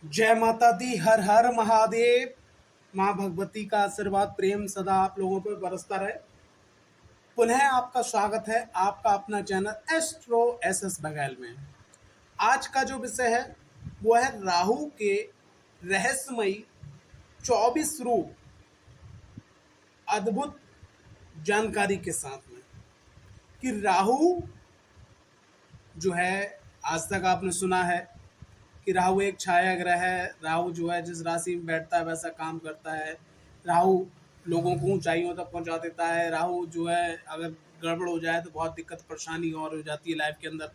जय माता दी, हर हर महादेव। माँ भगवती का आशीर्वाद प्रेम सदा आप लोगों पर बरसता रहे। पुनः आपका स्वागत है आपका अपना चैनल एस्ट्रो एसएस बघेल में। आज का जो विषय है वो है राहु के रहस्यमयी 24 रूप, अद्भुत जानकारी के साथ में कि राहु जो है, आज तक आपने सुना है कि राहु एक छाया ग्रह है। राहु जो है जिस राशि में बैठता है वैसा काम करता है। राहु लोगों को ऊंचाइयों तक पहुंचा देता है। राहु जो है अगर गड़बड़ हो जाए तो बहुत दिक्कत परेशानी और हो जाती है लाइफ के अंदर।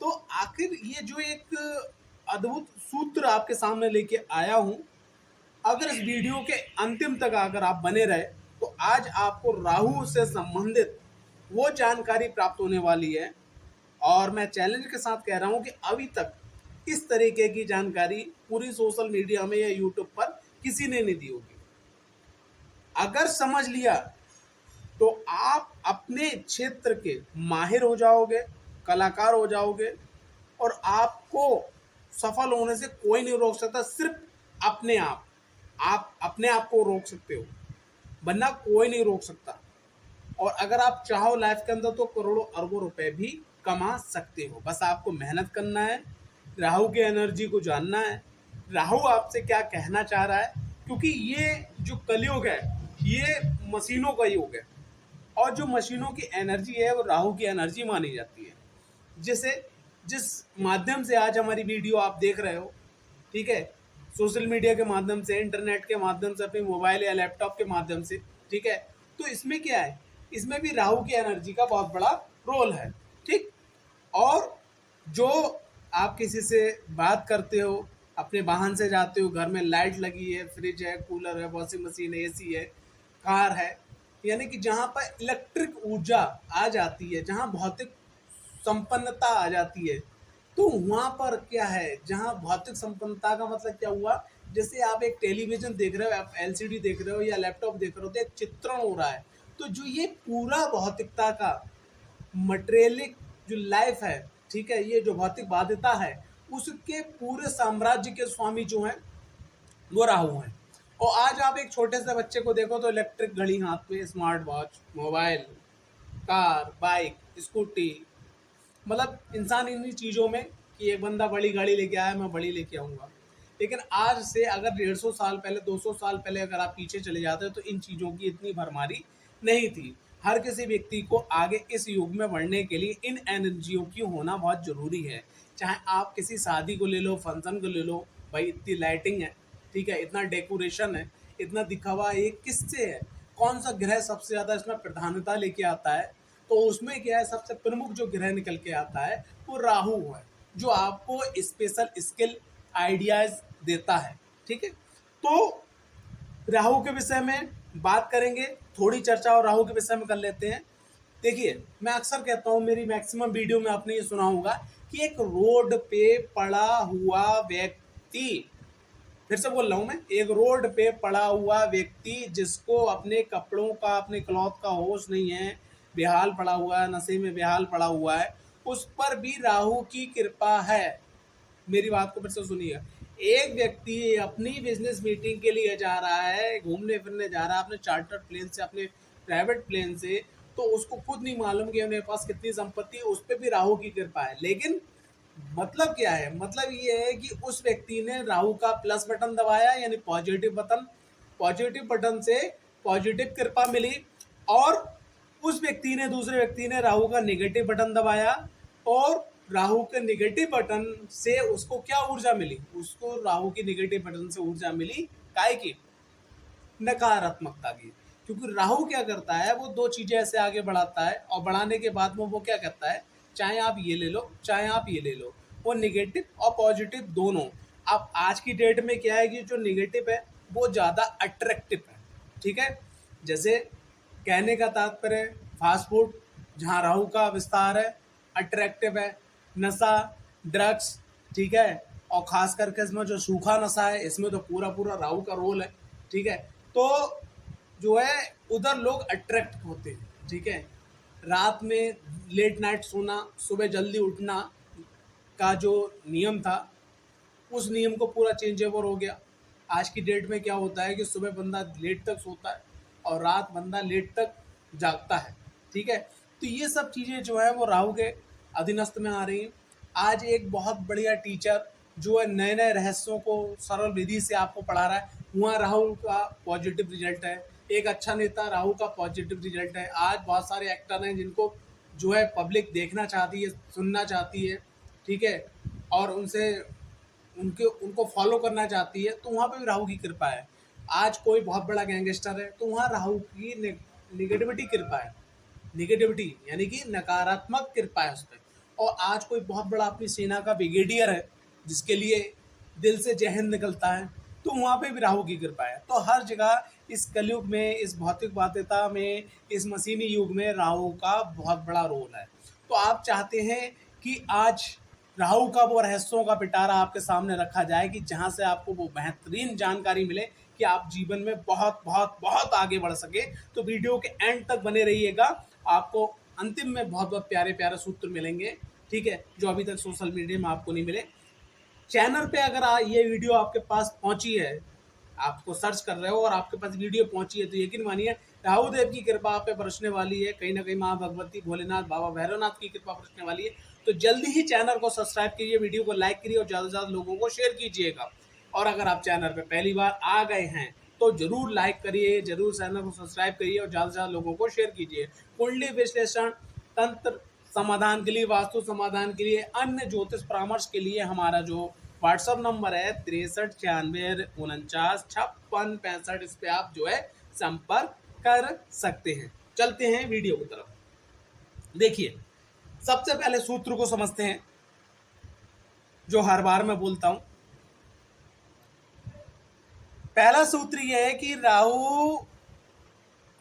तो आखिर ये जो एक अद्भुत सूत्र आपके सामने लेके आया हूँ, अगर इस वीडियो के अंतिम तक अगर आप बने रहे तो आज आपको राहु से संबंधित वो जानकारी प्राप्त होने वाली है। और मैं चैलेंज के साथ कह रहा हूं कि अभी तक इस तरीके की जानकारी पूरी सोशल मीडिया में या यूट्यूब पर किसी ने नहीं दी होगी। अगर समझ लिया तो आप अपने क्षेत्र के माहिर हो जाओगे, कलाकार हो जाओगे, और आपको सफल होने से कोई नहीं रोक सकता। सिर्फ अपने आप अपने आप को रोक सकते हो, वरना कोई नहीं रोक सकता। और अगर आप चाहो लाइफ के अंदर तो करोड़ों अरबों रुपए भी कमा सकते हो। बस आपको मेहनत करना है, राहु की एनर्जी को जानना है, राहु आपसे क्या कहना चाह रहा है। क्योंकि ये जो कलयुग है ये मशीनों का युग है, और जो मशीनों की एनर्जी है वो राहु की एनर्जी मानी जाती है। जैसे जिस माध्यम से आज हमारी वीडियो आप देख रहे हो, ठीक है, सोशल मीडिया के माध्यम से, इंटरनेट के माध्यम से, अपने मोबाइल या लैपटॉप के माध्यम से, ठीक है, तो इसमें क्या है, इसमें भी राहु की एनर्जी का बहुत बड़ा रोल है। ठीक। और जो आप किसी से बात करते हो, अपने वाहन से जाते हो, घर में लाइट लगी है, फ्रिज है, कूलर है, वॉशिंग मशीन है, एसी है, कार है, यानी कि जहाँ पर इलेक्ट्रिक ऊर्जा आ जाती है, जहाँ भौतिक संपन्नता आ जाती है, तो वहाँ पर क्या है, जहाँ भौतिक संपन्नता का मतलब क्या हुआ, जैसे आप एक टेलीविजन देख रहे हो, आप एलसीडी देख रहे हो या लैपटॉप देख रहे हो, तो एक चित्रण हो रहा है। तो जो ये पूरा भौतिकता का मटेरियलिक जो लाइफ है, ठीक है, ये जो भौतिक बाध्यता है, उसके पूरे साम्राज्य के स्वामी जो हैं वो राहु हैं। और आज आप एक छोटे से बच्चे को देखो तो इलेक्ट्रिक घड़ी हाथ में, smart watch, mobile, car, bike, scooty, मतलब इंसान इन्हीं चीज़ों में कि एक बंदा बड़ी गाड़ी लेके आया, मैं बड़ी लेके आऊँगा। लेकिन आज से अगर 150 साल पहले, 200 साल पहले अगर आप पीछे चले जाते तो इन चीज़ों की इतनी भरमारी नहीं थी। हर किसी व्यक्ति को आगे इस युग में बढ़ने के लिए इन एनर्जियों की होना बहुत ज़रूरी है। चाहे आप किसी शादी को ले लो, फंक्शन को ले लो, भाई इतनी लाइटिंग है, ठीक है, इतना डेकोरेशन है, इतना दिखावा, ये किससे है? कौन सा ग्रह सबसे ज़्यादा इसमें प्रधानता लेके आता है? तो उसमें क्या है, सबसे प्रमुख जो ग्रह निकल के आता है वो राहु है, जो आपको स्पेशल स्किल आइडियाज देता है। ठीक है, तो राहु के विषय में बात करेंगे, थोड़ी चर्चा और राहु के विषय में कर लेते हैं। देखिए, मैं अक्सर कहता हूँ, मेरी मैक्सिमम वीडियो में आपने ये सुना होगा कि एक रोड पे पड़ा हुआ व्यक्ति, फिर से बोल रहा हूँ मैं, एक रोड पे पड़ा हुआ व्यक्ति जिसको अपने कपड़ों का, अपने क्लॉथ का होश नहीं है, बेहाल पड़ा हुआ है, नशे में बेहाल पड़ा हुआ है, उस पर भी राहु की कृपा है। मेरी बात को फिर से सुनिए। एक व्यक्ति अपनी बिजनेस मीटिंग के लिए जा रहा है, घूमने फिरने जा रहा है अपने चार्टर्ड प्लेन से, अपने प्राइवेट प्लेन से, तो उसको खुद नहीं मालूम कि मेरे पास कितनी संपत्ति है, उस पर भी राहु की कृपा है। लेकिन मतलब क्या है, मतलब ये है कि उस व्यक्ति ने राहु का प्लस बटन दबाया, यानी पॉजिटिव बटन, पॉजिटिव बटन से पॉजिटिव कृपा मिली। और उस व्यक्ति ने, दूसरे व्यक्ति ने राहु का नेगेटिव बटन दबाया, और राहु के नेगेटिव बटन से उसको क्या ऊर्जा मिली, उसको राहु की नेगेटिव बटन से ऊर्जा मिली काय की, नकारात्मकता की। क्योंकि राहु क्या करता है, वो दो चीजें ऐसे आगे बढ़ाता है, और बढ़ाने के बाद में वो क्या कहता है, चाहे आप ये ले लो, चाहे आप ये ले लो, वो निगेटिव और पॉजिटिव दोनों। अब आज की डेट में क्या है कि जो निगेटिव है वो ज़्यादा अट्रैक्टिव है। ठीक है, जैसे कहने का तात्पर्य, फास्ट फूड जहाँ राहु का विस्तार है, अट्रैक्टिव है। नशा, ड्रग्स, ठीक है, और खास करके इसमें जो सूखा नशा है, इसमें तो पूरा पूरा राहु का रोल है। ठीक है, तो जो है उधर लोग अट्रैक्ट होते हैं। ठीक है, रात में लेट नाइट सोना, सुबह जल्दी उठना का जो नियम था, उस नियम को पूरा चेंज ओवर हो गया। आज की डेट में क्या होता है कि सुबह बंदा लेट तक सोता है और रात बंदा लेट तक जागता है। ठीक है, तो ये सब चीज़ें जो है वो राहु के अधीनस्थ में आ रही हैं। आज एक बहुत बढ़िया टीचर जो है नए नए रहस्यों को सरल विधि से आपको पढ़ा रहा है, वहाँ राहु का पॉजिटिव रिजल्ट है। एक अच्छा नेता राहु का पॉजिटिव रिजल्ट है। आज बहुत सारे एक्टर हैं जिनको जो है पब्लिक देखना चाहती है, सुनना चाहती है, ठीक है, और उनसे उनके उनको फॉलो करना चाहती है, तो वहाँ पे भी राहु की कृपा है। आज कोई बहुत बड़ा गैंगस्टर है तो वहाँ राहु की निगेटिविटी कृपा है, निगेटिविटी यानी कि नकारात्मक कृपा है उस पर। और आज कोई बहुत बड़ा अपनी सेना का ब्रिगेडियर है जिसके लिए दिल से जय हिंद निकलता है, तो वहाँ पे भी राहु की कृपा है। तो हर जगह इस कलयुग में, इस भौतिकवादिता में, इस मशीनी युग में राहु का बहुत बड़ा रोल है। तो आप चाहते हैं कि आज राहु का वो रहस्यों का पिटारा आपके सामने रखा जाए कि जहाँ से आपको वो बेहतरीन जानकारी मिले कि आप जीवन में बहुत बहुत बहुत आगे बढ़ सके। तो वीडियो के एंड तक बने रहिएगा, आपको अंतिम में बहुत बहुत प्यारे प्यारे सूत्र मिलेंगे, ठीक है, जो अभी तक सोशल मीडिया में आपको नहीं मिले। चैनल पे अगर ये वीडियो आपके पास पहुंची है, आपको सर्च कर रहे हो और आपके पास वीडियो पहुंची है, तो यकीन मानिए राहु देव की कृपा आप पे बरसने वाली है। कहीं ना कहीं माँ भगवती, भोलेनाथ, बाबा भैरवनाथ की कृपा बरसने वाली है। तो जल्दी ही चैनल को सब्सक्राइब कीजिए, वीडियो को लाइक करिए और ज़्यादा से ज़्यादा लोगों को शेयर कीजिएगा। और अगर आप चैनल पर पहली बार आ गए हैं तो जरूर लाइक करिए, जरूर चैनल को सब्सक्राइब करिए और ज़्यादा से ज़्यादा लोगों को शेयर कीजिए। कुंडली विश्लेषण, तंत्र समाधान के लिए, वास्तु समाधान के लिए, अन्य ज्योतिष परामर्श के लिए हमारा जो व्हाट्सअप नंबर है 63 96 49 56 65, इस पे आप जो है संपर्क कर सकते हैं। चलते हैं वीडियो की तरफ। देखिए, सबसे पहले सूत्र को समझते हैं जो हर बार मैं बोलता हूं। पहला सूत्र यह है कि राहु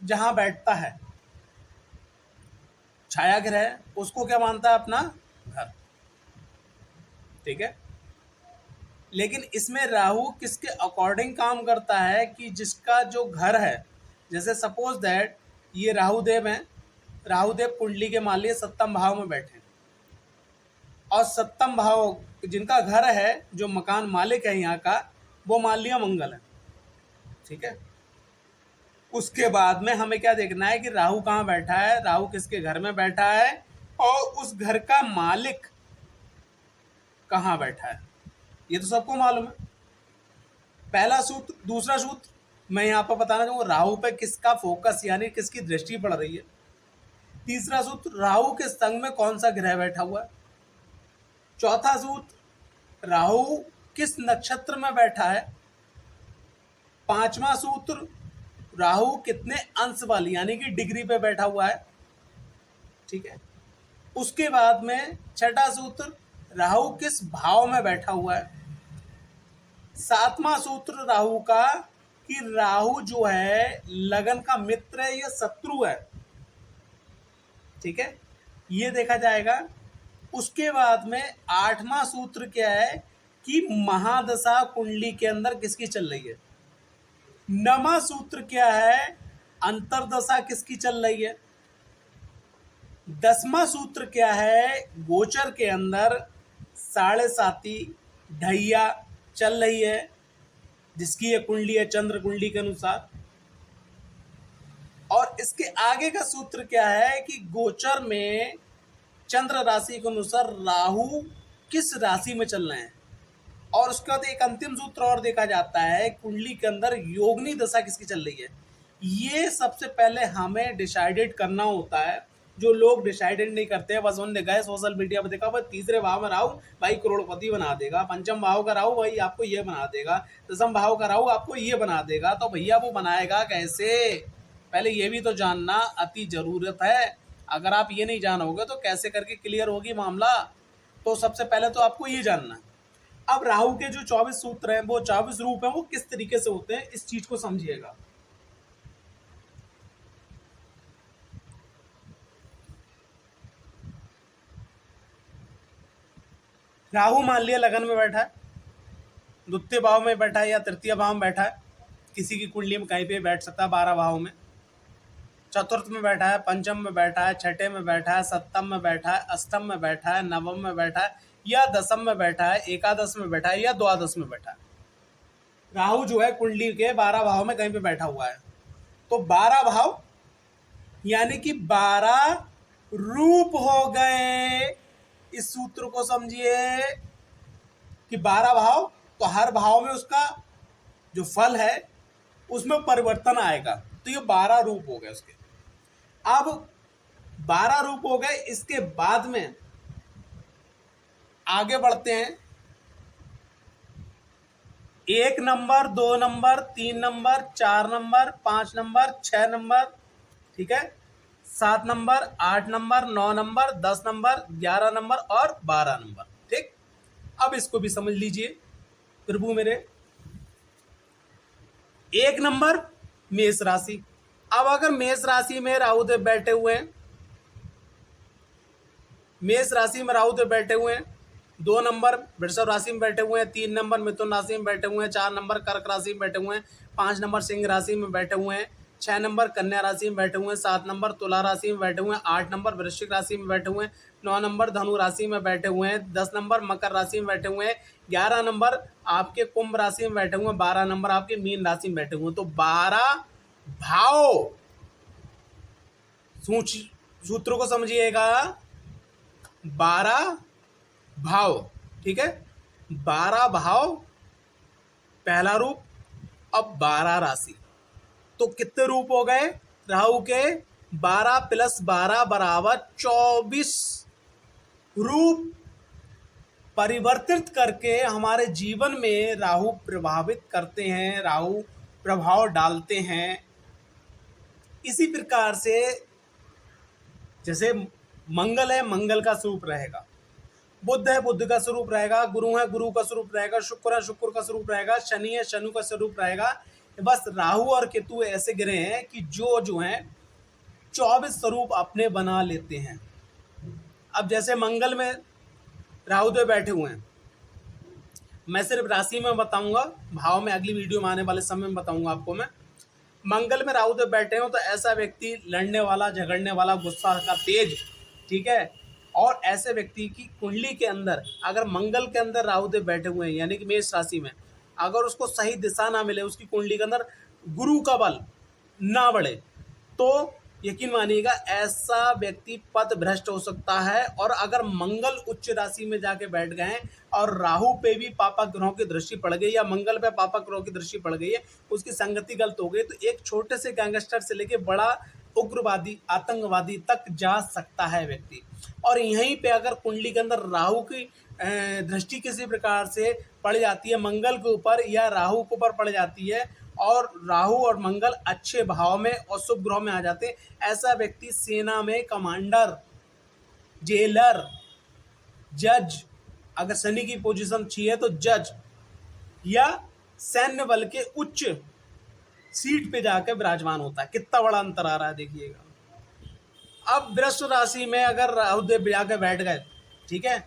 जहां बैठता है, छाया ग्रह, उसको क्या मानता है? अपना घर। ठीक है, लेकिन इसमें राहु किसके अकॉर्डिंग काम करता है कि जिसका जो घर है, जैसे सपोज दैट ये राहुदेव हैं, राहुदेव कुंडली के मान लिए सप्तम भाव में बैठे, और सप्तम भाव जिनका घर है, जो मकान मालिक है यहाँ का, वो मान लिया मंगल है। ठीक है, उसके बाद में हमें क्या देखना है कि राहु कहाँ बैठा है, राहु किसके घर में बैठा है, और उस घर का मालिक कहाँ बैठा है, ये तो सबको मालूम है। पहला सूत्र। दूसरा सूत्र मैं यहाँ पर बताना चाहूँगा, राहु पे किसका फोकस यानी किसकी दृष्टि पड़ रही है। तीसरा सूत्र, राहु के संग में कौन सा ग्रह बैठा हुआ है। चौथा सूत्र, राहु किस नक्षत्र में बैठा है। पांचवा सूत्र, राहु कितने अंश वाली यानी कि डिग्री पे बैठा हुआ है। ठीक है, उसके बाद में छठा सूत्र, राहु किस भाव में बैठा हुआ है। सातवां सूत्र राहु का कि राहु जो है लगन का मित्र है या शत्रु है। ठीक है, ये देखा जाएगा। उसके बाद में आठवां सूत्र क्या है कि महादशा कुंडली के अंदर किसकी चल रही है। नवा सूत्र क्या है, अंतरदशा किसकी चल रही है। दसवां सूत्र क्या है, गोचर के अंदर साढ़े साती ढैया चल रही है, जिसकी ये कुंडली है चंद्र कुंडली के अनुसार। और इसके आगे का सूत्र क्या है कि गोचर में चंद्र राशि के अनुसार राहु किस राशि में चल रहे हैं। और उसके बाद एक अंतिम सूत्र और देखा जाता है, कुंडली के अंदर योगनी दशा किसकी चल रही है। ये सबसे पहले हमें डिसाइडेड करना होता है। जो लोग डिसाइडेड नहीं करते हैं, बस उन्होंने गए सोशल मीडिया पर देखा भाई तीसरे भाव में राहु भाई करोड़पति बना देगा, पंचम भाव का राहु भाई आपको ये बना देगा, दसम भाव का राहु आपको ये बना देगा। तो भैया वो बनाएगा कैसे, पहले ये भी तो जानना अति जरूरत है। अगर आप ये नहीं जानोगे तो कैसे करके क्लियर होगी मामला। तो सबसे पहले तो आपको ये जानना है। अब राहु के जो 24 सूत्र हैं, वो 24 रूप हैं, वो किस तरीके से होते हैं, इस चीज को समझिएगा। राहु मान लिया लगन में बैठा है, द्वितीय भाव में बैठा है या तृतीय भाव में बैठा है, किसी की कुंडली में कहीं पे बैठ सकता है 12 भाव में। चतुर्थ में बैठा है, पंचम में बैठा है, छठे में बैठा है, सप्तम में बैठा है, अष्टम में बैठा है, नवम में बैठा है, या दशम में बैठा है, एकादश में बैठा है या द्वादश में बैठा है। राहु जो है कुंडली के 12 भाव में कहीं पे बैठा हुआ है। तो 12 भाव यानी कि 12 रूप हो गए। इस सूत्र को समझिए कि 12 भाव, तो हर भाव में उसका जो फल है उसमें परिवर्तन आएगा। तो ये 12 रूप हो गए उसके। अब 12 रूप हो गए, इसके बाद में आगे बढ़ते हैं। 1 number, 2 number, 3 number, 4 number, 5 number, 6 number, ठीक है, 7 number, 8 number, 9 number, 10 number, 11 number और 12 नंबर। ठीक, अब इसको भी समझ लीजिए प्रभु मेरे। 1 नंबर मेष राशि। अब अगर मेष राशि में राहुदेव बैठे हुए हैं, मेष राशि में राहुदेव बैठे हुए हैं, 2 नंबर वृषभ राशि में बैठे हुए हैं, 3 नंबर मिथुन राशि में बैठे हुए हैं, 4 नंबर कर्क राशि में बैठे हुए हैं, 5 नंबर सिंह राशि में बैठे हुए हैं, 6 नंबर कन्या राशि में बैठे हुए हैं, 7 नंबर तुला राशि में बैठे हुए हैं, 8 नंबर वृश्चिक राशि में बैठे हुए हैं, 9 नंबर धनु राशि में बैठे हुए हैं, 10 नंबर मकर राशि में बैठे हुए हैं, 11 नंबर आपके कुंभ राशि में बैठे हुए हैं, 12 नंबर आपके मीन राशि में बैठे हुए हैं। तो 12 भाव, सूत्र को समझिएगा, 12 भाव, ठीक है, 12 भाव पहला रूप। अब 12 राशि, तो कितने रूप हो गए राहु के? 12 + 12 बराबर 24 रूप परिवर्तित करके हमारे जीवन में राहु प्रभावित करते हैं, राहु प्रभाव डालते हैं। इसी प्रकार से जैसे मंगल है, मंगल का स्वरूप रहेगा, बुध है, बुध का स्वरूप रहेगा, गुरु है, गुरु का स्वरूप रहेगा, शुक्र है, शुक्र का स्वरूप रहेगा, शनि है, शनि का स्वरूप रहेगा। बस राहु और केतु ऐसे ग्रह हैं कि जो हैं 24 स्वरूप अपने बना लेते हैं। अब जैसे मंगल में राहुदेव बैठे हुए हैं, मैं सिर्फ राशि में बताऊंगा, भाव में अगली वीडियो में आने वाले समय में बताऊंगा आपको मैं। मंगल में राहुदेव बैठे हो तो ऐसा व्यक्ति लड़ने वाला, झगड़ने वाला, गुस्सा का तेज, ठीक है। और ऐसे व्यक्ति की कुंडली के अंदर अगर मंगल के अंदर राहुदेव बैठे हुए हैं यानी कि मेष राशि में, अगर उसको सही दिशा ना मिले, उसकी कुंडली के अंदर गुरु का बल ना बढ़े, तो यकीन मानिएगा ऐसा व्यक्ति पद भ्रष्ट हो सकता है। और अगर मंगल उच्च राशि में जाके बैठ गए हैं और राहु पे भी पापा ग्रहों की दृष्टि पड़ गई या मंगल पे पापा ग्रहों की दृष्टि पड़ गई है, उसकी संगति गलत हो गई, तो एक छोटे से गैंगस्टर से लेके बड़ा उग्रवादी, आतंकवादी तक जा सकता है व्यक्ति। और यहीं पे अगर कुंडली के अंदर राहु की दृष्टि किसी प्रकार से पड़ जाती है मंगल के ऊपर या राहु के ऊपर पड़ जाती है और राहु और मंगल अच्छे भाव में और शुभ ग्रह में आ जाते हैं, ऐसा व्यक्ति सेना में कमांडर, जेलर, जज, अगर शनि की पोजीशन चाहिए तो जज या सैन्य बल के उच्च सीट पे जाकर विराजमान होता है। कितना बड़ा अंतर आ रहा है देखिएगा। अब वृश्चिक राशि में अगर राहुदेव जाकर बैठ गए, ठीक है,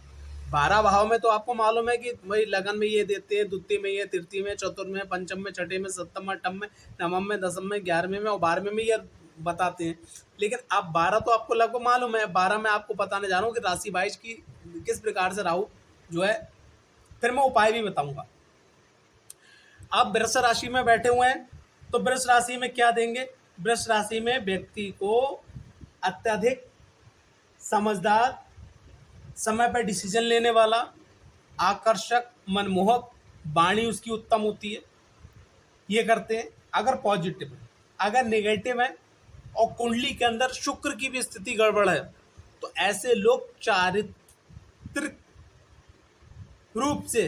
12 भाव में तो आपको मालूम है कि वही लगन में ये देते हैं, द्वितीय में ये, तृतीय में, चतुर्थ में, पंचम में, छठे में, सप्तम में, अष्टम में, नवम में, दसम में, 11वें में और 12वें में ये बताते हैं। लेकिन अब 12 तो आपको लगभग मालूम है, 12 में आपको बताने जा रहा हूँ कि राशि 22 की किस प्रकार से राहु जो है, फिर मैं उपाय भी बताऊंगा। अब वृष राशि में बैठे हुए हैं तो वृष राशि में क्या देंगे? वृष राशि में व्यक्ति को अत्यधिक समझदार, समय पर डिसीजन लेने वाला, आकर्षक, मनमोहक, वाणी उसकी उत्तम होती है, ये करते हैं अगर पॉजिटिव है। अगर नेगेटिव है और कुंडली के अंदर शुक्र की भी स्थिति गड़बड़ है तो ऐसे लोग चारित्रिक रूप से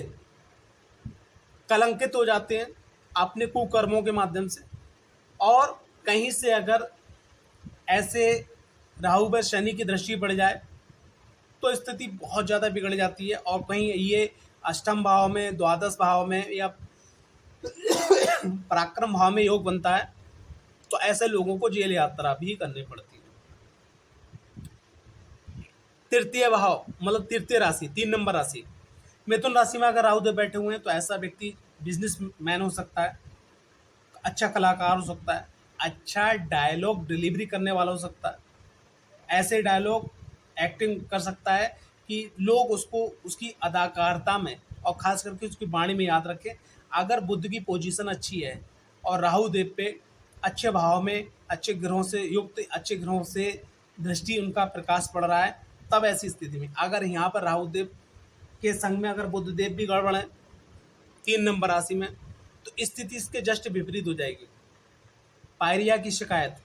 कलंकित हो जाते हैं अपने कुकर्मों के माध्यम से। और कहीं से अगर ऐसे राहु पर शनि की दृष्टि पड़ जाए तो स्थिति बहुत ज़्यादा बिगड़ जाती है। और कहीं ये अष्टम भाव में, द्वादश भाव में या पराक्रम भाव में योग बनता है तो ऐसे लोगों को जेल यात्रा भी करनी पड़ती है। तृतीय भाव मतलब तृतीय राशि, 3 नंबर राशि, मिथुन राशि में अगर राहुदेव बैठे हुए हैं तो ऐसा व्यक्ति बिजनेस मैन हो सकता है, अच्छा कलाकार हो सकता है, अच्छा डायलॉग डिलीवरी करने वाला हो सकता है, ऐसे डायलॉग एक्टिंग कर सकता है कि लोग उसको उसकी अदाकारिता में और ख़ास करके उसकी वाणी में याद रखें। अगर बुध की पोजीशन अच्छी है और राहु देव पे अच्छे भाव में अच्छे ग्रहों से युक्त अच्छे ग्रहों से दृष्टि उनका प्रकाश पड़ रहा है, तब ऐसी स्थिति में अगर यहाँ पर राहु देव के संग में अगर बुध देव भी गड़बड़ है 3 नंबर राशि में, तो स्थिति इसके जस्ट विपरीत हो जाएगी। पायरिया की शिकायत,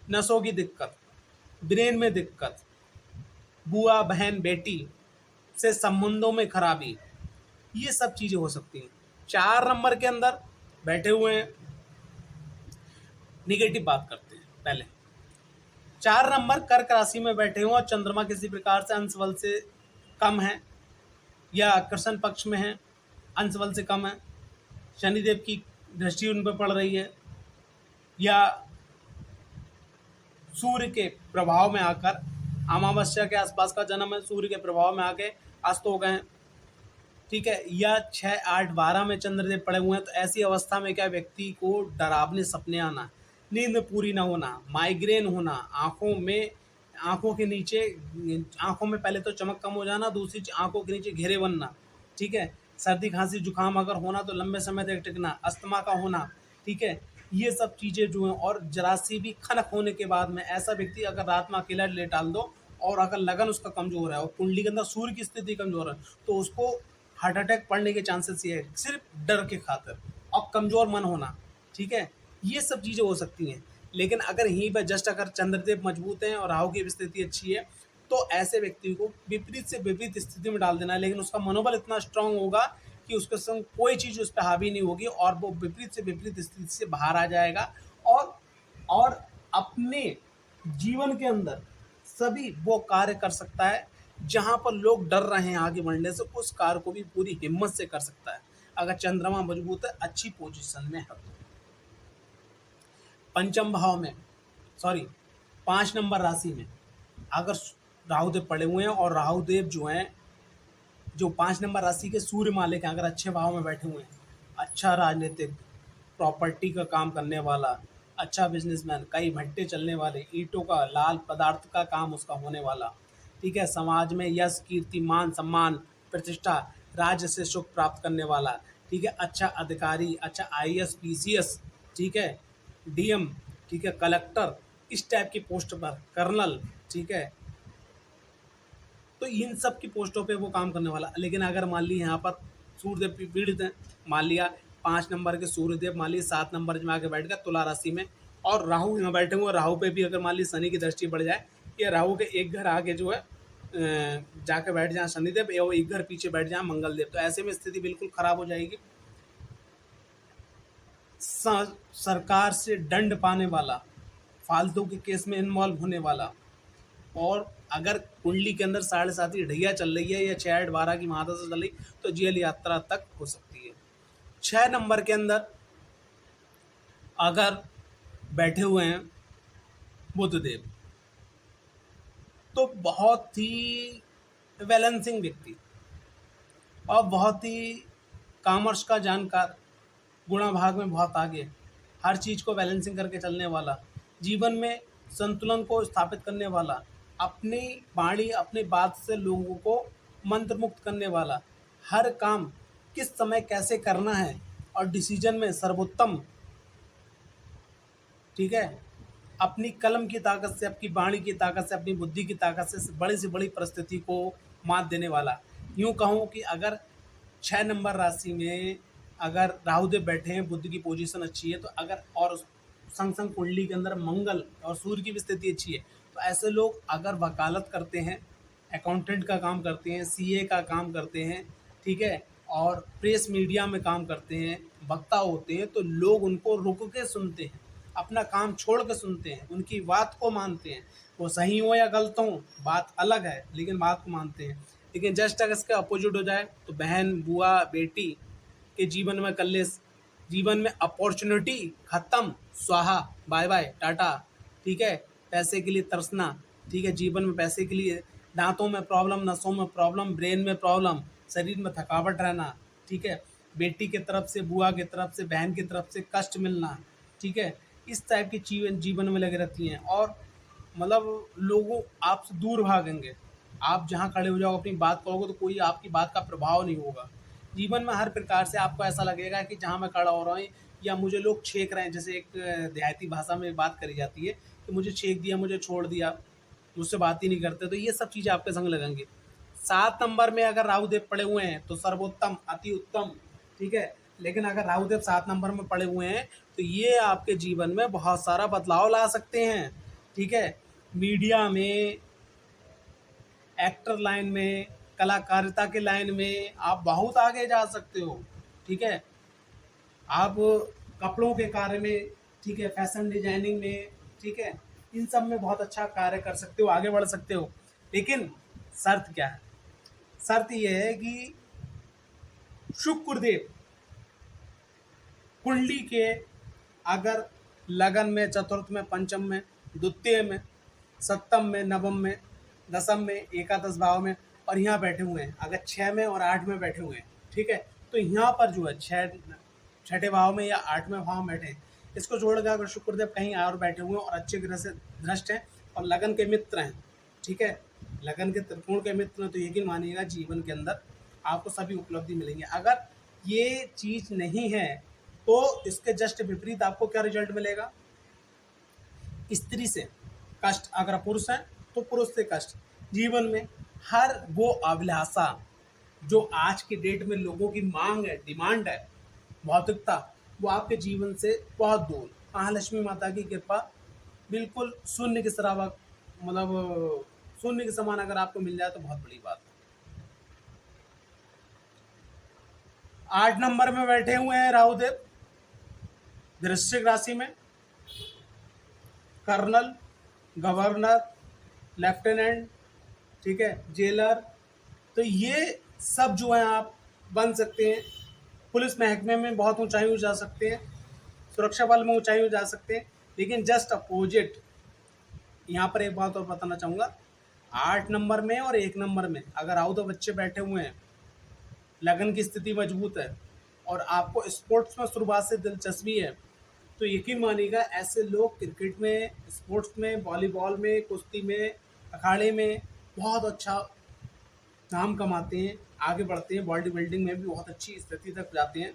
नसों की दिक्कत, ब्रेन में दिक्कत, बुआ बहन बेटी से संबंधों में खराबी, ये सब चीज़ें हो सकती हैं। 4 नंबर के अंदर बैठे हुए हैं, निगेटिव बात करते हैं पहले। 4 नंबर कर्क राशि में बैठे हुए और चंद्रमा किसी प्रकार से अंश बल से कम है या आकर्षण पक्ष में है, अंश बल से कम है, शनिदेव की दृष्टि उन पर पड़ रही है या सूर्य के प्रभाव में आकर अमावस्या के आसपास का जन्म है, सूर्य के प्रभाव में आके अस्त हो गए हैं, ठीक है, या 6, 8, 12 में चंद्रदेव पड़े हुए हैं, तो ऐसी अवस्था में क्या व्यक्ति को डरावने सपने आना, नींद पूरी ना होना, माइग्रेन होना, आंखों के नीचे आंखों में पहले तो चमक कम हो जाना, दूसरी चीज आंखों के नीचे घेरे बनना, ठीक है, सर्दी खांसी जुकाम अगर होना तो लंबे समय तक टिकना, अस्थमा का होना, ठीक है, ये सब चीज़ें जो हैं। और जरा सी भी खनक होने के बाद में ऐसा व्यक्ति अगर रात में अकेला लेटाल दो और अगर लगन उसका कमज़ोर है और कुंडली के अंदर सूर्य की स्थिति कमज़ोर है, तो उसको हार्ट अटैक पड़ने के चांसेस ये है, सिर्फ डर के खातिर और कमज़ोर मन होना, ठीक है, ये सब चीज़ें हो सकती हैं। लेकिन अगर यहीं पर जस्ट अगर चंद्रदेव मजबूत हैं और राहु की स्थिति अच्छी है, तो ऐसे व्यक्ति को विपरीत से विपरीत स्थिति में डाल देना है, लेकिन उसका मनोबल इतना स्ट्रांग होगा कि उसके संग कोई चीज़ उस पर हावी नहीं होगी और वो विपरीत से विपरीत स्थिति से बाहर आ जाएगा और अपने जीवन के अंदर सभी वो कार्य कर सकता है जहाँ पर लोग डर रहे हैं आगे बढ़ने से, उस कार्य को भी पूरी हिम्मत से कर सकता है अगर चंद्रमा मजबूत है, अच्छी पोजीशन में है तो। पंचम भाव में, सॉरी 5 नंबर राशि में अगर राहुदेव पड़े हुए हैं और राहुदेव जो हैं जो 5 नंबर राशि के सूर्य मालिक हैं, अगर अच्छे भाव में बैठे हुए हैं, अच्छा राजनीतिक प्रॉपर्टी का काम करने वाला, अच्छा बिजनेसमैन, कई भट्टे चलने वाले, ईंटों का लाल पदार्थ का काम उसका होने वाला, ठीक है, समाज में यश कीर्ति मान सम्मान प्रतिष्ठा राज्य से सुख प्राप्त करने वाला, ठीक है, अच्छा अधिकारी, अच्छा आईएएस पीसीएस, ठीक है, डीएम, ठीक है, कलेक्टर, इस टाइप की पोस्ट पर कर्नल, ठीक है, तो इन सब की पोस्टों पे वो काम करने वाला। लेकिन अगर मान ली यहाँ पर सूर्यदेव पीड़ित हैं, मान लिया 5 नंबर के सूर्यदेव मान ली 7 नंबर में आके बैठ गया तुला राशि में और राहु यहाँ बैठे हुए, राहु पे भी अगर मान ली शनि की दृष्टि बढ़ जाए या राहु के एक घर आगे जो है जाके बैठ जाए शनिदेव या वो एक घर पीछे बैठ जाए मंगलदेव, तो ऐसे में स्थिति बिल्कुल खराब हो जाएगी। सरकार से दंड पाने वाला, फालतू के केस में इन्वॉल्व होने वाला, और अगर कुंडली के अंदर 7.5 ढैया चल रही है या 6, 8, 12 की महादशा चल रही तो जेल यात्रा तक हो सकती है। 6 नंबर के अंदर अगर बैठे हुए हैं बुधदेव, तो बहुत ही बैलेंसिंग व्यक्ति और बहुत ही कॉमर्स का जानकार, गुणा भाग में बहुत आगे, हर चीज़ को बैलेंसिंग करके चलने वाला, जीवन में संतुलन को स्थापित करने वाला, अपनी वाणी अपनी बात से लोगों को मंत्र मुक्त करने वाला, हर काम किस समय कैसे करना है और डिसीजन में सर्वोत्तम, ठीक है, अपनी कलम की ताकत से, अपनी वाणी की ताकत से, अपनी बुद्धि की ताकत से बड़ी परिस्थिति को मात देने वाला। यूँ कहूँ कि अगर 6 नंबर राशि में अगर राहुदेव बैठे हैं, बुद्ध की पोजीशन अच्छी है, तो अगर और संग संग कुंडली के अंदर मंगल और सूर्य की भी स्थिति अच्छी है, तो ऐसे लोग अगर वकालत करते हैं, अकाउंटेंट का काम करते हैं, सीए का काम करते हैं, ठीक है, और प्रेस मीडिया में काम करते हैं, वक्ता होते हैं, तो लोग उनको रुक के सुनते हैं, अपना काम छोड़ के सुनते हैं, उनकी बात को मानते हैं, वो सही हो या गलत हो बात अलग है, लेकिन बात को मानते हैं। लेकिन जस्ट अगर इसके अपोजिट हो जाए तो बहन बुआ बेटी के जीवन में कलेश, जीवन में अपॉर्चुनिटी खत्म, स्वाहा, बाय बाय टाटा, ठीक है, पैसे के लिए तरसना, ठीक है, जीवन में पैसे के लिए, दांतों में प्रॉब्लम, नसों में प्रॉब्लम, ब्रेन में प्रॉब्लम, शरीर में थकावट रहना, ठीक है, बेटी की तरफ से, बुआ की तरफ से, बहन की तरफ से कष्ट मिलना, ठीक है, इस टाइप की जीवन में लगे रहती हैं और मतलब लोगों आपसे दूर भागेंगे, आप जहाँ खड़े हो जाओ अपनी बात करोगे तो कोई आपकी बात का प्रभाव नहीं होगा। जीवन में हर प्रकार से आपको ऐसा लगेगा कि जहाँ मैं खड़ा हो रहा हूँ या मुझे लोग छेक रहे हैं, जैसे एक देहाती भाषा में बात करी जाती है कि मुझे छेक दिया, मुझे छोड़ दिया, मुझसे बात ही नहीं करते, तो ये सब चीज़ें आपके संग लगेंगी। 7 नंबर में अगर राहुदेव पड़े हुए हैं तो सर्वोत्तम, अति उत्तम, ठीक है। लेकिन अगर राहुदेव 7 नंबर में पड़े हुए हैं तो ये आपके जीवन में बहुत सारा बदलाव ला सकते हैं, ठीक है। मीडिया में, एक्टर लाइन में, कलाकारिता के लाइन में आप बहुत आगे जा सकते हो, ठीक है। आप कपड़ों के कार्य में, ठीक है, फैशन डिजाइनिंग में, ठीक है, इन सब में बहुत अच्छा कार्य कर सकते हो, आगे बढ़ सकते हो। लेकिन शर्त क्या है? शर्त यह है कि शुक्रदेव कुंडली के अगर लगन में, चतुर्थ में, पंचम में, द्वितीय में, सप्तम में, नवम में, दसम में, एकादश भाव में और यहाँ बैठे हुए हैं, अगर 6 में और 8 में बैठे हुए हैं, ठीक है, तो यहाँ पर जो है छठे भाव में या 8वें भाव में बैठे हैं, इसको जोड़कर अगर शुक्रदेव कहीं और बैठे हुए हैं और अच्छे ग्रह से भ्रष्ट हैं और लगन के मित्र हैं, ठीक है, लगन के त्रिकोण के मित्र हैं, तो यकीन मानिएगा जीवन के अंदर आपको सभी उपलब्धि मिलेंगी। अगर ये चीज़ नहीं है तो इसके जस्ट विपरीत आपको क्या रिजल्ट मिलेगा? स्त्री से कष्ट, अगर पुरुष है तो पुरुष से कष्ट। जीवन में हर वो अभिलाषा जो आज के डेट में लोगों की मांग है, डिमांड है, भौतिकता, वो आपके जीवन से बहुत दूर। महालक्ष्मी माता की कृपा बिल्कुल शून्य के सरावा, मतलब शून्य के समान अगर आपको मिल जाए तो बहुत बड़ी बात है। 8 नंबर में बैठे हुए हैं राहुदेव, वृश्चिक राशि में, कर्नल, गवर्नर, लेफ्टिनेंट, ठीक है, जेलर, तो ये सब जो है आप बन सकते हैं। पुलिस महकमे में बहुत ऊंचाई जा सकते हैं, सुरक्षा बल में ऊंचाई जा सकते हैं। लेकिन जस्ट अपोजिट यहाँ पर एक बात और बताना चाहूँगा, 8 नंबर में और 1 नंबर में अगर आओ तो बच्चे बैठे हुए हैं, लगन की स्थिति मजबूत है और आपको स्पोर्ट्स में शुरुआत से दिलचस्पी है, तो यकीन मानिएगा ऐसे लोग क्रिकेट में, स्पोर्ट्स में, वॉलीबॉल में, कुश्ती में, अखाड़े में बहुत अच्छा नाम कमाते हैं, आगे बढ़ते हैं, बॉडी बिल्डिंग में भी बहुत अच्छी स्थिति तक जाते हैं।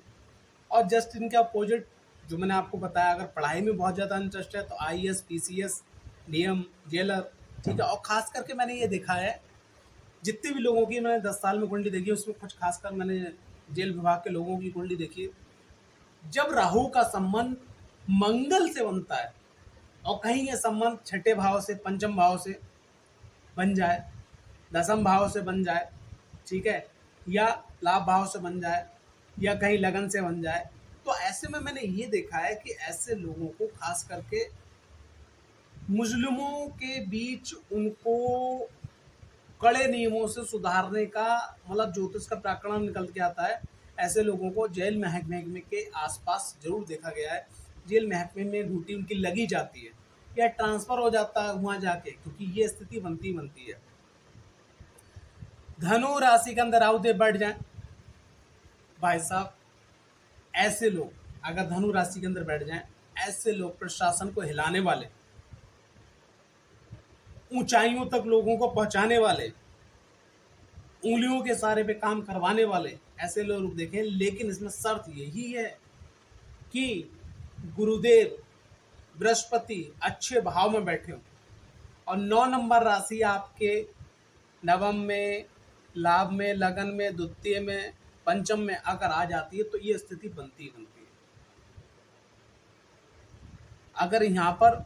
और जस्ट इनके अपोजिट जो मैंने आपको बताया, अगर पढ़ाई में बहुत ज़्यादा इंटरेस्ट है तो IAS, PCS, DM, जेलर, ठीक है। और ख़ास करके मैंने ये देखा है, जितने भी लोगों की मैंने 10 साल में कुंडली देखी है उसमें कुछ खासकर मैंने जेल विभाग के लोगों की कुंडली देखी है, जब राहु का संबंध मंगल से बनता है और कहीं ये संबंध छठे भाव से, पंचम भाव से बन जाए, दसम भाव से बन जाए, ठीक है, या लाभ भाव से बन जाए, या कहीं लगन से बन जाए, तो ऐसे में मैंने ये देखा है कि ऐसे लोगों को खास करके मुस्लिमों के बीच उनको कड़े नियमों से सुधारने का, मतलब ज्योतिष का प्रकरण निकल के आता है। ऐसे लोगों को जेल महकमे के आसपास जरूर देखा गया है, जेल महकमे में ड्यूटी उनकी लगी जाती है या ट्रांसफ़र हो जाता है वहाँ जाके, क्योंकि ये स्थिति बनती है। धनु राशि के अंदर राहुदेव बैठ जाए, भाई साहब, ऐसे लोग अगर धनु राशि के अंदर बैठ जाएं, ऐसे लोग प्रशासन को हिलाने वाले, ऊंचाइयों तक लोगों को पहुंचाने वाले, उंगलियों के सहारे पे काम करवाने वाले, ऐसे लोग देखें। लेकिन इसमें शर्त यही है कि गुरुदेव बृहस्पति अच्छे भाव में बैठे हो और 9 नंबर राशि आपके नवम में, लाभ में, लगन में, द्वितीय में, पंचम में अगर आ जाती है तो ये स्थिति बनती है। अगर यहाँ पर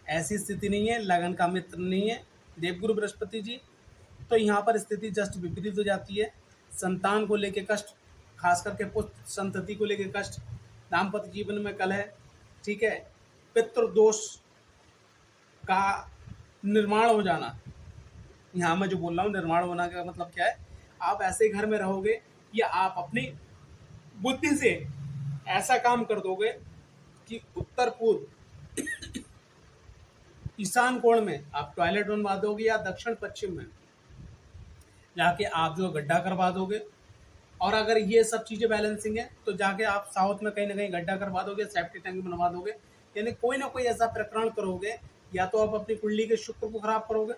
ऐसी स्थिति नहीं है, लगन का मित्र नहीं है देवगुरु बृहस्पति जी, तो यहाँ पर स्थिति जस्ट विपरीत हो जाती है। संतान को लेके कष्ट, खास करके पुत्र संतति को लेके कष्ट, दाम्पत्य जीवन में कलह, ठीक है, पितृदोष का निर्माण हो जाना। यहाँ मैं जो बोल रहा हूँ निर्माण होना का मतलब क्या है, आप ऐसे घर में रहोगे या आप अपनी बुद्धि से ऐसा काम कर दोगे कि उत्तर पूर्व ईशान कोण में आप टॉयलेट बनवा दोगे या दक्षिण पश्चिम में जाके आप जो गड्ढा करवा दोगे। और अगर ये सब चीज़ें बैलेंसिंग है तो जाके आप साउथ में कहीं ना कहीं गड्ढा करवा दोगे, सेफ्टी टैंक बनवा दोगे, यानी कोई ना कोई ऐसा प्रकरण करोगे। या तो आप अपनी कुंडली के शुक्र को खराब करोगे,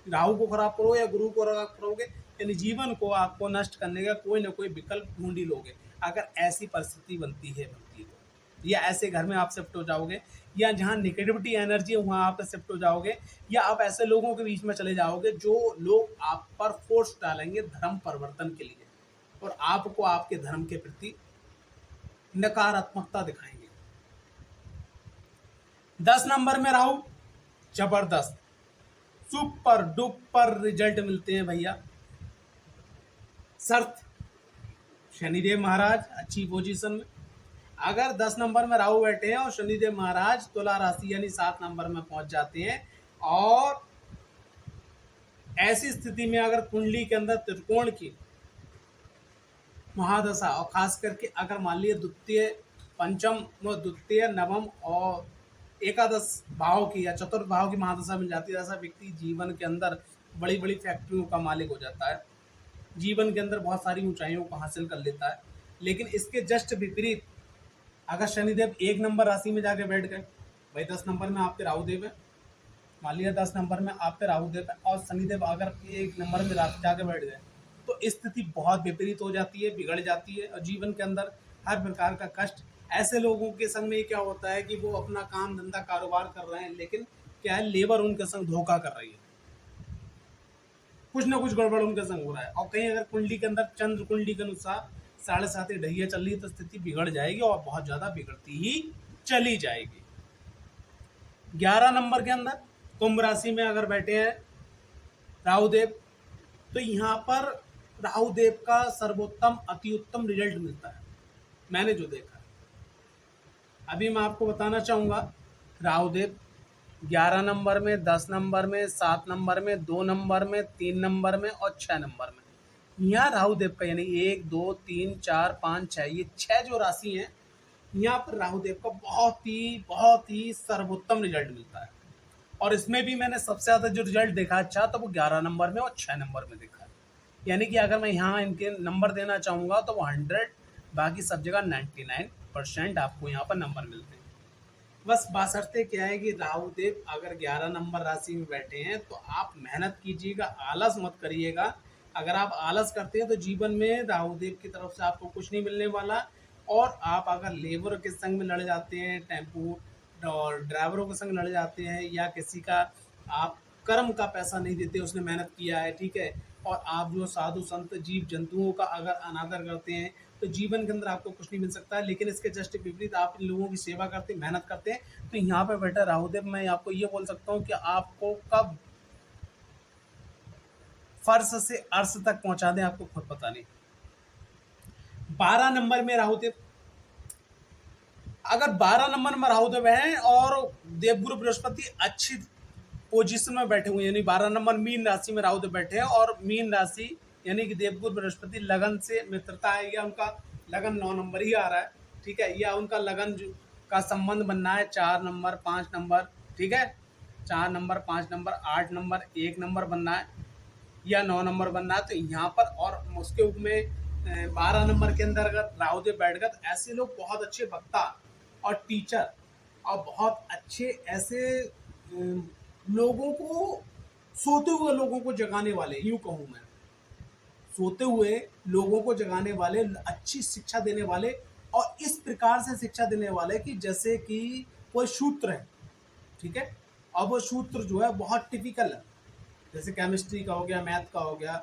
राहु को खराब करो या गुरु को खराब करोगे, यानी जीवन को आपको नष्ट करने का कोई ना कोई विकल्प ढूंढ ही लोगे। अगर ऐसी परिस्थिति बनती है तो, या ऐसे घर में आप शिफ्ट हो जाओगे, या जहाँ निगेटिविटी एनर्जी है वहाँ आप शिफ्ट हो जाओगे, या आप ऐसे लोगों के बीच में चले जाओगे जो लोग आप पर फोर्स डालेंगे धर्म परिवर्तन के लिए, और आपको आपके धर्म के प्रति नकारात्मकता दिखाएंगे। 10 नंबर में राहु, जबरदस्त सुपर डुपर रिजल्ट मिलते हैं भैया। शर्त, शनिदेव महाराज अच्छी पोजीशन में। अगर 10 नंबर में राहु बैठे हैं और शनिदेव महाराज तुला राशि यानी 7 नंबर में पहुंच जाते हैं, और ऐसी स्थिति में अगर कुंडली के अंदर त्रिकोण की महादशा, और खास करके अगर मान लीजिए द्वितीय पंचम व द्वितीय नवम और एकादश भाव की या चतुर्थ भाव की महादशा मिल जाती है, ऐसा व्यक्ति जीवन के अंदर बड़ी बड़ी फैक्ट्रियों का मालिक हो जाता है, जीवन के अंदर बहुत सारी ऊंचाइयों को हासिल कर लेता है। लेकिन इसके जस्ट विपरीत अगर शनिदेव 1 नंबर राशि में जाके बैठ गए, भाई 10 नंबर में आपके राहुदेव है, मान लिया 10 नंबर में आपके राहुदेव है और शनिदेव अगर 1 नंबर में जाके बैठ गए, तो स्थिति बहुत विपरीत हो जाती है, बिगड़ जाती है, और जीवन के अंदर हर प्रकार का कष्ट। ऐसे लोगों के संग में क्या होता है कि वो अपना काम धंधा कारोबार कर रहे हैं, लेकिन क्या है, लेबर उनके संग धोखा कर रही है, कुछ ना कुछ गड़बड़ उनके संग हो रहा है। और कहीं अगर कुंडली के अंदर चंद्र कुंडली के अनुसार 7.5 ढैया चल रही है, तो स्थिति बिगड़ जाएगी और बहुत ज्यादा बिगड़ती ही चली जाएगी। 11 नंबर के अंदर कुंभ राशि में अगर बैठे हैं राहुदेव, तो यहाँ पर राहुदेव का सर्वोत्तम अति उत्तम रिजल्ट मिलता है, मैंने जो देखा है। अभी मैं आपको बताना चाहूँगा, राहुदेव 11 नंबर में, 10 नंबर में, 7 नंबर में, 2 नंबर में, 3 नंबर में और 6 नंबर में, यहाँ राहुदेव का यानी 1 2 3 4 5 6, ये 6 जो राशि हैं, यहाँ पर राहुदेव का बहुत ही सर्वोत्तम रिजल्ट मिलता है। और इसमें भी मैंने सबसे ज़्यादा जो रिजल्ट देखा अच्छा, तो वो 11 नंबर में और 6 नंबर में देखा है। यानी कि अगर मैं यहाँ इनके नंबर देना चाहूँगा तो वो 100, बाकी सब जगह 99% आपको यहाँ पर नंबर मिलते हैं। बस बासरते क्या है कि राहुदेव अगर 11 नंबर राशि में बैठे हैं, तो आप मेहनत कीजिएगा, आलस मत करिएगा। अगर आप आलस करते हैं तो जीवन में राहुदेव की तरफ से आपको कुछ नहीं मिलने वाला। और आप अगर लेबर के संग में लड़ जाते हैं, टेम्पू और ड्राइवरों के संग लड़ जाते हैं, या किसी का आप कर्म का पैसा नहीं देते, उसने मेहनत किया है, ठीक है, और आप जो साधु संत जीव जंतुओं का अगर अनादर करते हैं, तो जीवन के अंदर आपको कुछ नहीं मिल सकता है। लेकिन इसके जस्ट विपरीत आप इन लोगों की सेवा करते हैं, मेहनत करते हैं, तो यहाँ पे बैठा राहुदेव, मैं आपको ये बोल सकता हूँ कि आपको कब फर्श से अर्श तक पहुंचा दें आपको खुद पता नहीं। 12 नंबर में राहुदेव, अगर 12 नंबर में राहुदेव हैं और देवगुरु बृहस्पति अच्छी पोजीशन में बैठे हुए, यानी 12 नंबर मीन राशि में राहुदेव बैठे हैं, और मीन राशि यानी कि देवगुरु बृहस्पति लगन से मित्रता है, या उनका लगन 9 नंबर ही आ रहा है, ठीक है, या उनका लगन का संबंध बनना है 4 नंबर 5 नंबर, ठीक है, 4 नंबर 5 नंबर 8 नंबर 1 नंबर बनना है, या 9 नंबर बनना है, तो यहाँ पर और उसके उप में 12 नंबर के अंदर अगर राहुदेव बैठ गए, तो ऐसे लोग बहुत अच्छे वक्ता और टीचर और बहुत अच्छे ऐसे लोगों को, सोते हुए लोगों को जगाने वाले, यूँ कहूँ मैं, सोते हुए लोगों को जगाने वाले, अच्छी शिक्षा देने वाले, और इस प्रकार से शिक्षा देने वाले कि जैसे कि कोई सूत्र है, ठीक है, और वो सूत्र जो है बहुत टिपिकल है, जैसे केमिस्ट्री का हो गया, मैथ का हो गया,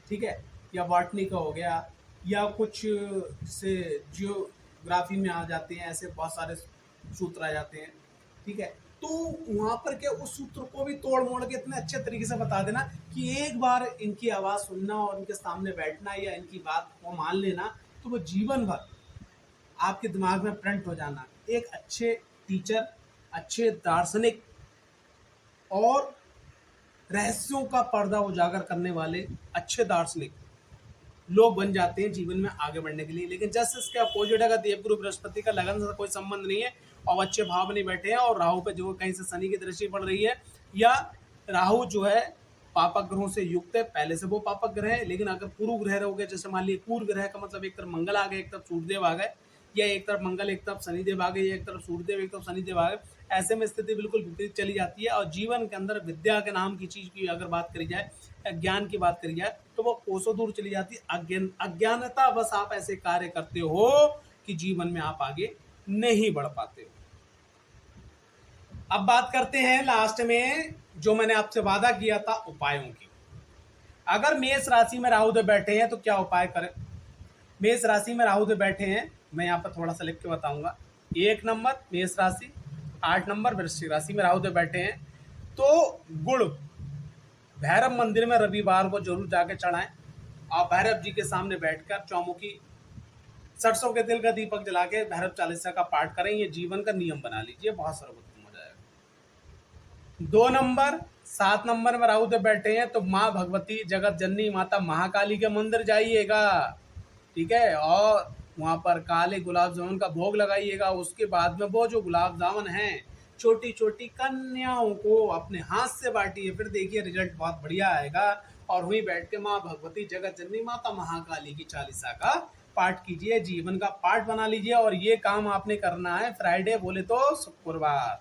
ठीक है, या बॉटनी का हो गया, या कुछ जैसे जियोग्राफी में आ जाते हैं, ऐसे बहुत सारे सूत्र आ जाते हैं, ठीक है, तो वहाँ पर क्या उस सूत्र को भी तोड़ मोड़ के इतने अच्छे तरीके से बता देना कि एक बार इनकी आवाज़ सुनना और इनके सामने बैठना या इनकी बात को मान लेना, तो वो जीवन भर आपके दिमाग में प्रिंट हो जाना। एक अच्छे टीचर, अच्छे दार्शनिक और रहस्यों का पर्दा उजागर करने वाले अच्छे दार्शनिक लोग बन जाते हैं जीवन में आगे बढ़ने के लिए। लेकिन जस्ट इसके अपोजिट अगर देवगुरु बृहस्पति का लगन से कोई संबंध नहीं है और अच्छे भाव में नहीं बैठे हैं, और राहु पे जो कहीं से शनि की दृष्टि पड़ रही है, या राहु जो है पापक ग्रहों से युक्त है, पहले से वो पापक ग्रह है, लेकिन अगर पूर्व ग्रह रहोगे, जैसे मान लीजिए पूर्व ग्रह का मतलब एक तरफ मंगल आ गए, एक तरफ सूर्यदेव आ गए, या एक तरफ मंगल एक तरफ शनिदेव आ गए, या एक तरफ सूर्यदेव एक तरफ शनिदेव आ गए, ऐसे में स्थिति बिल्कुल विपरीत चली जाती है। और जीवन के अंदर विद्या के नाम की चीज़ की अगर बात करी जाए, ज्ञान की बात करी जाए, तो वो कोसों दूर चली जाती है। अज्ञानता बस आप ऐसे कार्य करते हो कि जीवन में आप आगे नहीं बढ़ पाते हो। अब बात करते हैं लास्ट में जो मैंने आपसे वादा किया था, उपायों की। अगर मेष राशि में राहु देव बैठे हैं तो क्या उपाय करें। मेष राशि में राहु देव बैठे हैं, मैं यहाँ पर थोड़ा सा लिख के बताऊंगा। 1 नंबर मेष राशि, 8 नंबर वृश्चिक राशि में राहु देव बैठे हैं, तो गुड़ भैरव मंदिर में रविवार को जरूर जाके चढ़ाएं। आप भैरव जी के सामने बैठकर चौमुखी सरसों के तेल का दीपक जला के भैरव चालीसा का पाठ करें। ये जीवन का नियम बना लीजिए, बहुत सर्वोत्तम हो जाएगा। 2 नंबर 7 नंबर में राहु देव बैठे हैं, तो माँ भगवती जगत जननी माता महाकाली के मंदिर जाइएगा, ठीक है, और वहाँ पर काले गुलाब जामुन का भोग लगाइएगा। उसके बाद में वो जो गुलाब जामुन है छोटी छोटी कन्याओं को अपने हाथ से बांटिए, फिर देखिए रिजल्ट बहुत बढ़िया आएगा। और वहीं बैठ के माँ भगवती जगत जननी माता महाकाली की चालीसा का पाठ कीजिए, जीवन का पाठ बना लीजिए। और ये काम आपने करना है फ्राइडे बोले तो शुक्रवार।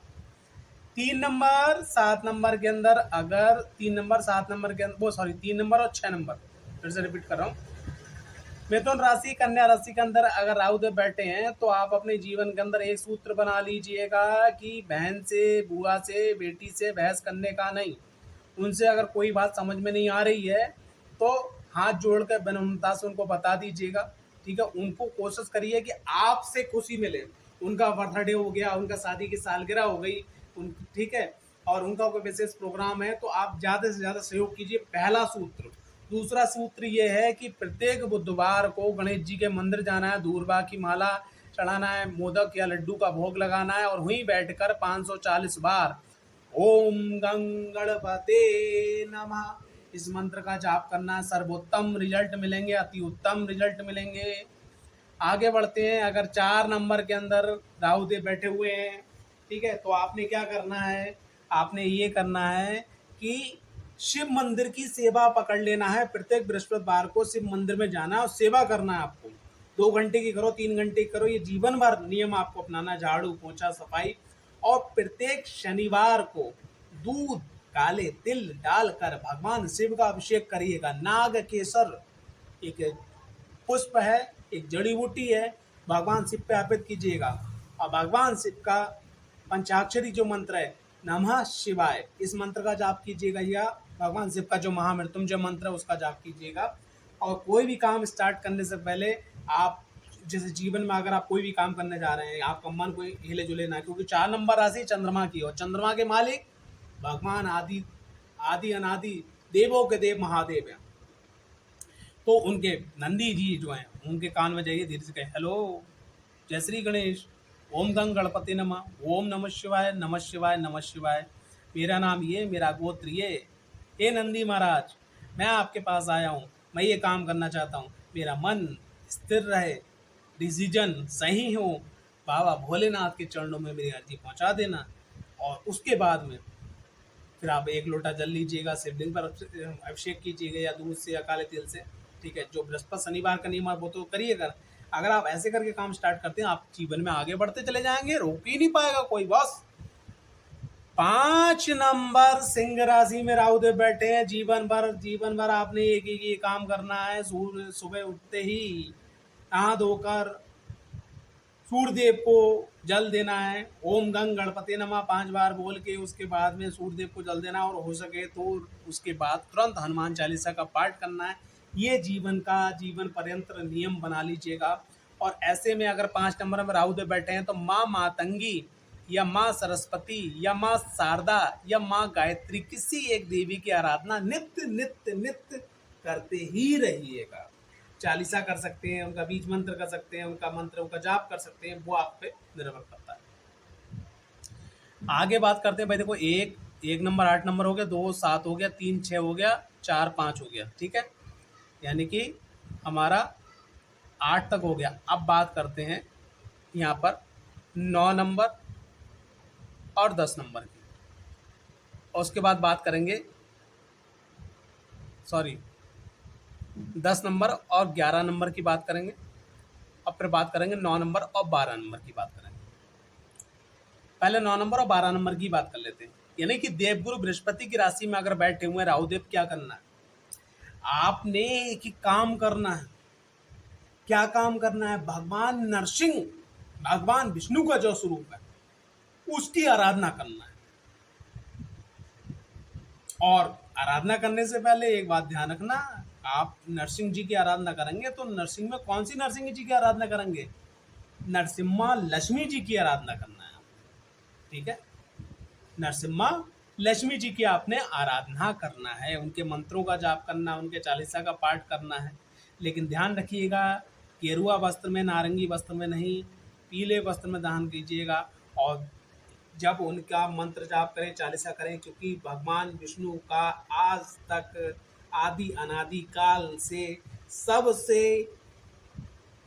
3 नंबर 7 नंबर के अंदर, अगर 3 नंबर 7 नंबर के अंदर, वो सॉरी 3 नंबर और 6 नंबर, फिर से रिपीट कर रहा हूँ। मिथुन राशि कन्या राशि के अंदर अगर राहु देव बैठे हैं, तो आप अपने जीवन के अंदर एक सूत्र बना लीजिएगा कि बहन से, बुआ से, बेटी से बहस करने का नहीं। उनसे अगर कोई बात समझ में नहीं आ रही है तो हाथ जोड़कर विनम्रता से उनको बता दीजिएगा, ठीक है। उनको कोशिश करिए कि आपसे खुशी मिले। उनका बर्थडे हो गया, उनका शादी की सालगिरह हो गई, ठीक है, और उनका कोई विशेष प्रोग्राम है, तो आप ज़्यादा से ज़्यादा सहयोग कीजिए, पहला सूत्र। दूसरा सूत्र ये है कि प्रत्येक बुधवार को गणेश जी के मंदिर जाना है, दूर्वा की माला चढ़ाना है, मोदक या लड्डू का भोग लगाना है, और वहीं बैठकर 540 बार ओम गं गणपते नमः इस मंत्र का जाप करना है। सर्वोत्तम रिजल्ट मिलेंगे, अति उत्तम रिजल्ट मिलेंगे। आगे बढ़ते हैं। अगर 4 नंबर के अंदर राहु देव बैठे हुए हैं, ठीक है, तो आपने क्या करना है, आपने ये करना है कि शिव मंदिर की सेवा पकड़ लेना है। प्रत्येक बृहस्पतिवार को शिव मंदिर में जाना है और सेवा करना है आपको। 2 घंटे की करो, 3 घंटे की करो, ये जीवन भर नियम आपको अपनाना। झाड़ू पोछा सफाई, और प्रत्येक शनिवार को दूध काले तिल डालकर भगवान शिव का अभिषेक करिएगा। नाग केसर एक पुष्प है, एक जड़ी बूटी है, भगवान शिव पे अर्पित कीजिएगा। और भगवान शिव का पंचाक्षरी जो मंत्र है नमः शिवाय, इस मंत्र का जाप कीजिएगा, या भगवान शिव का जो महामृत्युंजय मंत्र है उसका जाप कीजिएगा। और कोई भी काम स्टार्ट करने से पहले आप, जैसे जीवन में अगर आप कोई भी काम करने जा रहे हैं, आपका मन कोई हिले जुले ना, क्योंकि 4 नंबर राशि चंद्रमा की, और चंद्रमा के मालिक भगवान आदि आदि अनादि देवों के देव महादेव हैं। तो उनके नंदी जी जो हैं उनके कान में जाइए, धीरे से कहे हेलो जय श्री गणेश, ओम गंग गणपति नमः, ओम नमः शिवाय नमः शिवाय नमः शिवाय, मेरा नाम ये, मेरा गोत्र ये, हे नंदी महाराज मैं आपके पास आया हूँ, मैं ये काम करना चाहता हूँ, मेरा मन स्थिर रहे, डिसीजन सही हो, बाबा भोलेनाथ के चरणों में मेरी अर्जी पहुँचा देना। और उसके बाद में फिर आप 1 लोटा जल लीजिएगा, शिवलिंग पर अभिषेक कीजिएगा, या दूध से या काले तिल से, ठीक है। जो बृहस्पति शनिवार का नियम है वो तो करिएगा। अगर आप ऐसे करके काम स्टार्ट करते हैं, आप जीवन में आगे बढ़ते चले जाएंगे, रोक ही नहीं पाएगा कोई बस। 5 नंबर सिंह राशि में राहु देव बैठे हैं। जीवन भर आपने एक ही काम करना है। सूर्य सुबह उठते ही नहा धोकर सूर्यदेव को जल देना है। ओम गंग गणपति नमः 5 बार बोल के उसके बाद में सूर्यदेव को जल देना, और हो सके तो उसके बाद तुरंत हनुमान चालीसा का पाठ करना है। ये जीवन पर्यंत नियम बना लीजिएगा। और ऐसे में अगर 5 नंबर में राहु देव बैठे हैं, तो माँ मातंगी या माँ सरस्वती या माँ शारदा या माँ गायत्री, किसी एक देवी की आराधना नित्य नित्य नित्य करते ही रहिएगा। चालीसा कर सकते हैं, उनका बीज मंत्र कर सकते हैं, उनका मंत्रों का जाप कर सकते हैं, वो आप पे निर्भर करता है। आगे बात करते हैं भाई। देखो, एक नंबर 8 नंबर हो गया, 2 7 हो गया, 3 6 हो गया, 4 5 हो गया, ठीक है, यानी कि हमारा 8 तक हो गया। अब बात करते हैं यहाँ पर 9 नंबर और 10 नंबर की, और उसके बाद बात करेंगे 10 नंबर और 11 नंबर की बात करेंगे, अब फिर बात करेंगे 9 नंबर और 12 नंबर की बात करेंगे। पहले 9 नंबर और 12 नंबर की बात कर लेते हैं। यानी कि देवगुरु बृहस्पति की राशि में अगर बैठे हुए राहुदेव, क्या करना है, आपने एक ही काम करना है। क्या काम करना है? भगवान नरसिंह, भगवान विष्णु का जो स्वरूप है उसकी आराधना करना है। और आराधना करने से पहले एक बात ध्यान रखना, आप नरसिंह जी की आराधना करेंगे तो नरसिंह में कौन सी नरसिंह जी की आराधना करेंगे? नरसिम्हा लक्ष्मी जी की आराधना करना है, ठीक है। नरसिम्हा लक्ष्मी जी की आपने आराधना करना है, उनके मंत्रों का जाप करना है, उनके चालीसा का पाठ करना है। लेकिन ध्यान रखिएगा, गेरुआ वस्त्र में, नारंगी वस्त्र में नहीं, पीले वस्त्र में दान कीजिएगा। और जब उनका मंत्र जाप करें, चालीसा करें, क्योंकि भगवान विष्णु का आज तक आदि अनादि काल से सबसे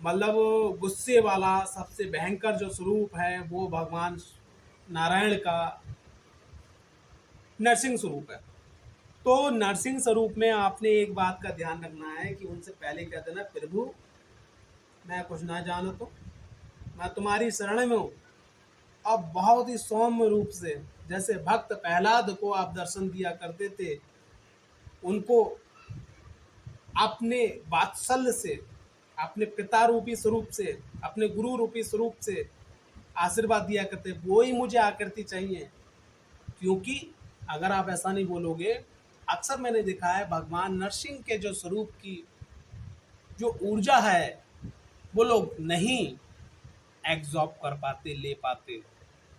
मतलब गुस्से वाला, सबसे भयंकर जो स्वरूप है वो भगवान नारायण का नरसिंह स्वरूप है। तो नरसिंह स्वरूप में आपने एक बात का ध्यान रखना है कि उनसे पहले कह देना, प्रभु मैं कुछ ना जानो तो मैं तुम्हारी शरण में हूँ। अब बहुत ही सौम्य रूप से, जैसे भक्त प्रहलाद को आप दर्शन दिया करते थे, उनको अपने वात्सल्य से, अपने पिता रूपी स्वरूप से, अपने गुरु रूपी स्वरूप से आशीर्वाद दिया करते, वो ही मुझे आकृति चाहिए। क्योंकि अगर आप ऐसा नहीं बोलोगे, अक्सर मैंने देखा है भगवान नरसिंह के जो स्वरूप की जो ऊर्जा है वो लोग नहीं एब्जॉर्ब कर पाते, ले पाते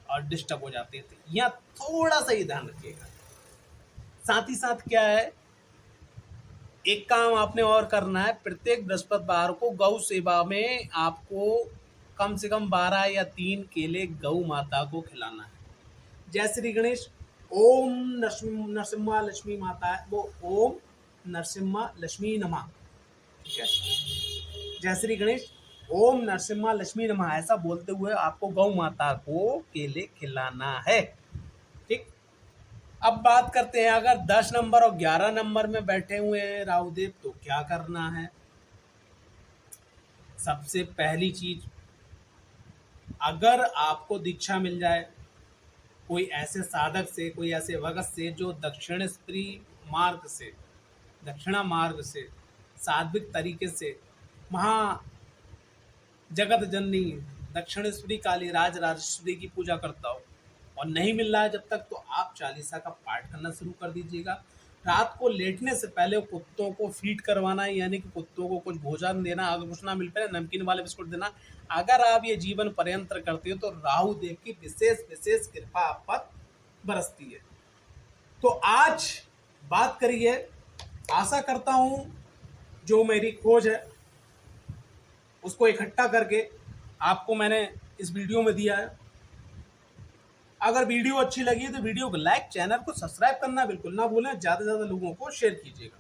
और डिस्टर्ब हो जाते थे। यहाँ थोड़ा सा ही ध्यान रखिएगा। साथ ही साथ क्या है, एक काम आपने और करना है, प्रत्येक बृहस्पतिवार को गौ सेवा में आपको कम से कम 12 या 3 केले गौ माता को खिलाना है। जय श्री गणेश। ओम नरसिम्हा लक्ष्मी माता है वो, ओम नरसिम्हा लक्ष्मी नमः, ठीक है। जय श्री गणेश, ओम नरसिम्हा लक्ष्मी नमः, ऐसा बोलते हुए आपको गौ माता को केले खिलाना है, ठीक। अब बात करते हैं, अगर 10 नंबर और 11 नंबर में बैठे हुए हैं राहुदेव तो क्या करना है। सबसे पहली चीज, अगर आपको दीक्षा मिल जाए कोई ऐसे साधक से, कोई ऐसे भगत से जो दक्षिणेश्वरी मार्ग से, दक्षिणा मार्ग से, सात्विक तरीके से महा जगत जननी दक्षिणेश्वरी काली राज राजेश्वरी की पूजा करता हो और नहीं मिल रहा है जब तक, तो आप चालीसा का पाठ करना शुरू कर दीजिएगा। रात को लेटने से पहले कुत्तों को फीड करवाना है, यानी कि कुत्तों को कुछ भोजन देना, अगर कुछ ना मिल पाए नमकीन वाले बिस्कुट देना। अगर आप ये जीवन पर्यंत करते हो तो राहु देव की विशेष विशेष कृपा आप पर बरसती है। तो आज बात करिए, आशा करता हूं जो मेरी खोज है उसको इकट्ठा करके आपको मैंने इस वीडियो में दिया है। अगर वीडियो अच्छी लगी तो वीडियो को लाइक, चैनल को सब्सक्राइब करना बिल्कुल ना भूलें, ज़्यादा से ज़्यादा लोगों को शेयर कीजिएगा।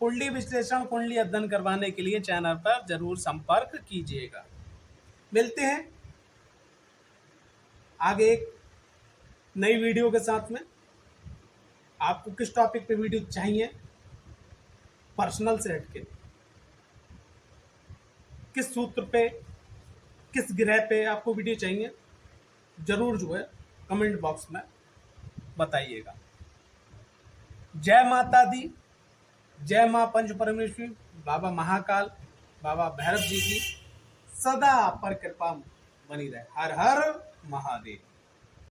कुंडली विश्लेषण, कुंडली अध्ययन करवाने के लिए चैनल पर जरूर संपर्क कीजिएगा। मिलते हैं आगे एक नई वीडियो के साथ में। आपको किस टॉपिक पे वीडियो चाहिए, पर्सनल से हटके, किस सूत्र पे, किस ग्रह पे आपको वीडियो चाहिए, जरूर जो है कमेंट बॉक्स में बताइएगा। जय माता दी, जय माँ पंच परमेश्वरी, बाबा महाकाल, बाबा भैरव जी की सदा आप पर कृपा बनी रहे। हर हर महादेव।